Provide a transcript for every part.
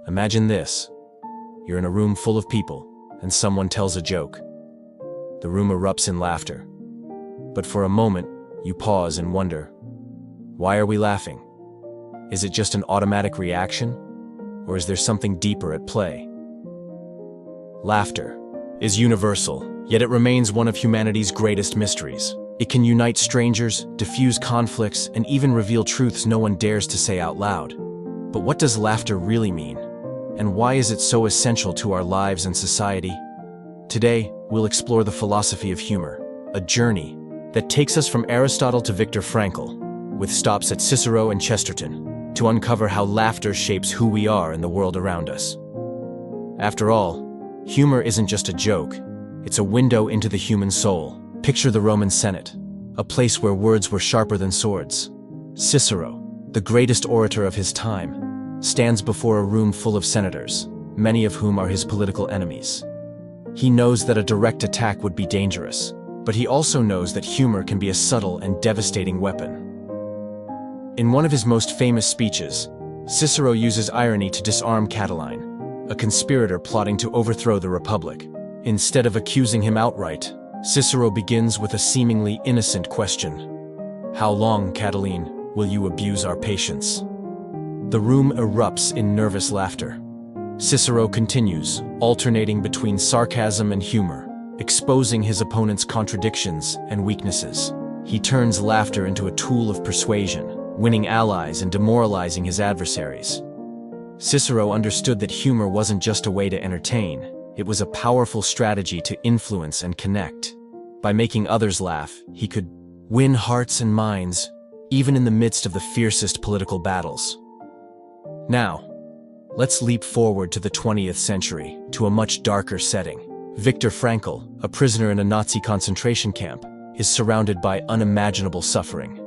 Imagine this. You're in a room full of people, and someone tells a joke. The room erupts in laughter. But for a moment, you pause and wonder, why are we laughing? Is it just an automatic reaction? Or is there something deeper at play? Laughter is universal, yet it remains one of humanity's greatest mysteries. It can unite strangers, diffuse conflicts, and even reveal truths no one dares to say out loud. But what does laughter really mean? And why is it so essential to our lives and society? Today, we'll explore the philosophy of humor, a journey that takes us from Aristotle to Viktor Frankl, with stops at Cicero and Chesterton, to uncover how laughter shapes who we are in the world around us. After all, humor isn't just a joke, it's a window into the human soul. Picture the Roman Senate, a place where words were sharper than swords. Cicero, the greatest orator of his time, stands before a room full of senators, many of whom are his political enemies. He knows that a direct attack would be dangerous, but he also knows that humor can be a subtle and devastating weapon. In one of his most famous speeches, Cicero uses irony to disarm Catiline, a conspirator plotting to overthrow the Republic. Instead of accusing him outright, Cicero begins with a seemingly innocent question. How long, Catiline, will you abuse our patience? The room erupts in nervous laughter. Cicero continues, alternating between sarcasm and humor, exposing his opponent's contradictions and weaknesses. He turns laughter into a tool of persuasion, winning allies and demoralizing his adversaries. Cicero understood that humor wasn't just a way to entertain, it was a powerful strategy to influence and connect. By making others laugh, he could win hearts and minds, even in the midst of the fiercest political battles. Now, let's leap forward to the 20th century, to a much darker setting. Viktor Frankl, a prisoner in a Nazi concentration camp, is surrounded by unimaginable suffering.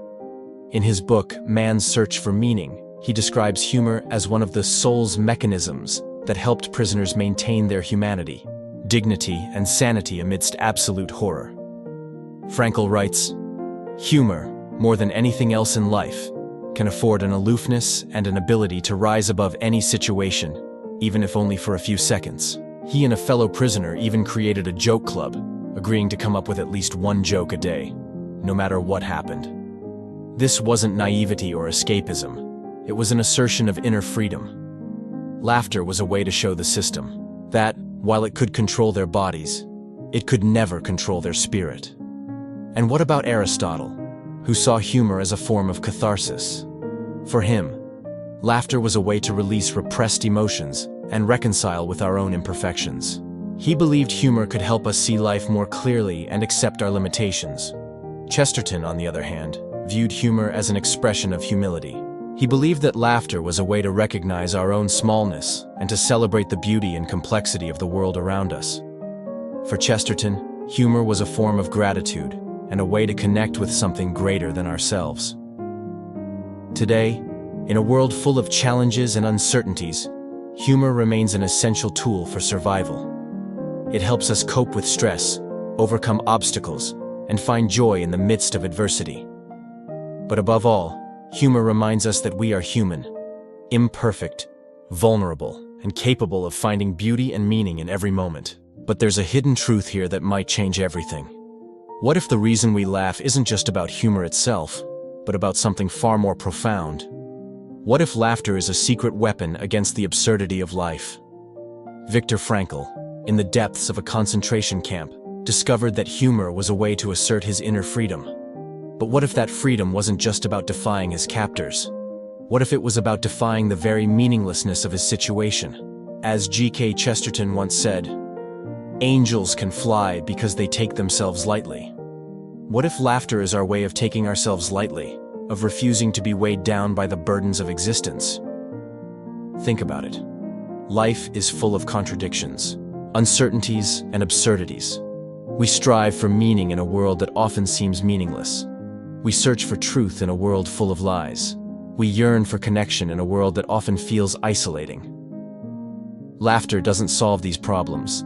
In his book, Man's Search for Meaning, he describes humor as one of the soul's mechanisms that helped prisoners maintain their humanity, dignity, and sanity amidst absolute horror. Frankl writes, "Humor, more than anything else in life, can afford an aloofness and an ability to rise above any situation, even if only for a few seconds." He and a fellow prisoner even created a joke club, agreeing to come up with at least one joke a day, no matter what happened. This wasn't naivety or escapism. It was an assertion of inner freedom. Laughter was a way to show the system that, while it could control their bodies, it could never control their spirit. And what about Aristotle, who saw humor as a form of catharsis? For him, laughter was a way to release repressed emotions and reconcile with our own imperfections. He believed humor could help us see life more clearly and accept our limitations. Chesterton, on the other hand, viewed humor as an expression of humility. He believed that laughter was a way to recognize our own smallness and to celebrate the beauty and complexity of the world around us. For Chesterton, humor was a form of gratitude and a way to connect with something greater than ourselves. Today, in a world full of challenges and uncertainties, humor remains an essential tool for survival. It helps us cope with stress, overcome obstacles, and find joy in the midst of adversity. But above all, humor reminds us that we are human, imperfect, vulnerable, and capable of finding beauty and meaning in every moment. But there's a hidden truth here that might change everything. What if the reason we laugh isn't just about humor itself, but about something far more profound? What if laughter is a secret weapon against the absurdity of life? Viktor Frankl, in the depths of a concentration camp, discovered that humor was a way to assert his inner freedom. But what if that freedom wasn't just about defying his captors? What if it was about defying the very meaninglessness of his situation? As G.K. Chesterton once said, "Angels can fly because they take themselves lightly." What if laughter is our way of taking ourselves lightly, of refusing to be weighed down by the burdens of existence? Think about it. Life is full of contradictions, uncertainties, and absurdities. We strive for meaning in a world that often seems meaningless. We search for truth in a world full of lies. We yearn for connection in a world that often feels isolating. Laughter doesn't solve these problems,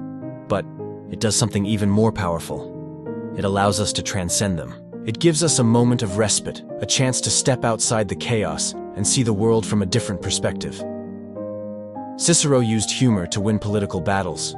but it does something even more powerful. It allows us to transcend them. It gives us a moment of respite, a chance to step outside the chaos and see the world from a different perspective. Cicero used humor to win political battles.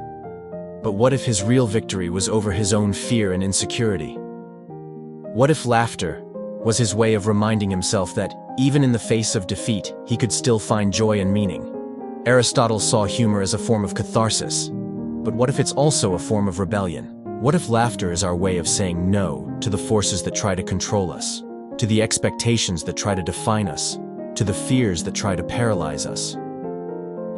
But what if his real victory was over his own fear and insecurity? What if laughter was his way of reminding himself that, even in the face of defeat, he could still find joy and meaning? Aristotle saw humor as a form of catharsis. But what if it's also a form of rebellion? What if laughter is our way of saying no to the forces that try to control us, to the expectations that try to define us, to the fears that try to paralyze us?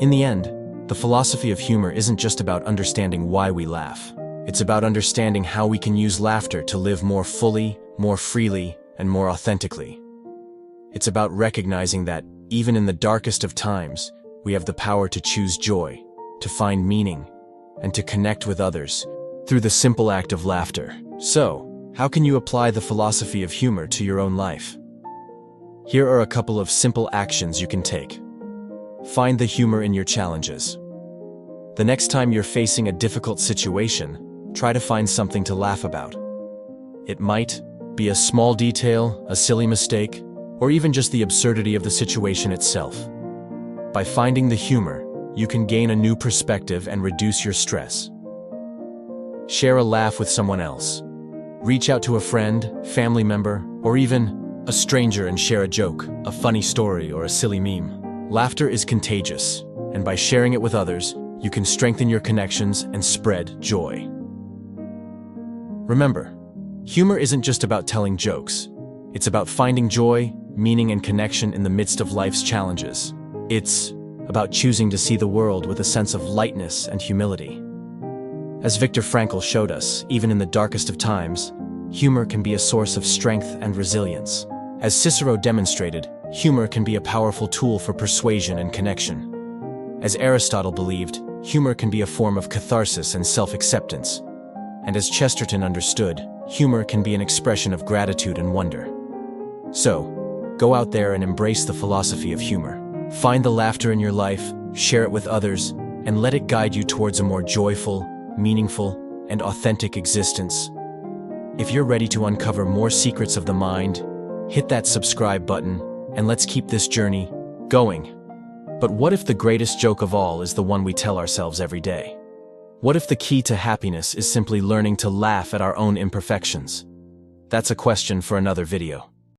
In the end, the philosophy of humor isn't just about understanding why we laugh. It's about understanding how we can use laughter to live more fully, more freely, and more authentically. It's about recognizing that, even in the darkest of times, we have the power to choose joy, to find meaning, and to connect with others through the simple act of laughter. So, how can you apply the philosophy of humor to your own life? Here are a couple of simple actions you can take. Find the humor in your challenges. The next time you're facing a difficult situation, try to find something to laugh about. It might be a small detail, a silly mistake, or even just the absurdity of the situation itself. By finding the humor, you can gain a new perspective and reduce your stress. Share a laugh with someone else. Reach out to a friend, family member, or even a stranger and share a joke, a funny story, or a silly meme. Laughter is contagious, and by sharing it with others, you can strengthen your connections and spread joy. Remember, humor isn't just about telling jokes. It's about finding joy, meaning, and connection in the midst of life's challenges. It's about choosing to see the world with a sense of lightness and humility. As Viktor Frankl showed us, even in the darkest of times, humor can be a source of strength and resilience. As Cicero demonstrated, humor can be a powerful tool for persuasion and connection. As Aristotle believed, humor can be a form of catharsis and self-acceptance. And as Chesterton understood, humor can be an expression of gratitude and wonder. So, go out there and embrace the philosophy of humor. Find the laughter in your life, share it with others, and let it guide you towards a more joyful, meaningful, and authentic existence. If you're ready to uncover more secrets of the mind, hit that subscribe button, and let's keep this journey going. But what if the greatest joke of all is the one we tell ourselves every day? What if the key to happiness is simply learning to laugh at our own imperfections? That's a question for another video.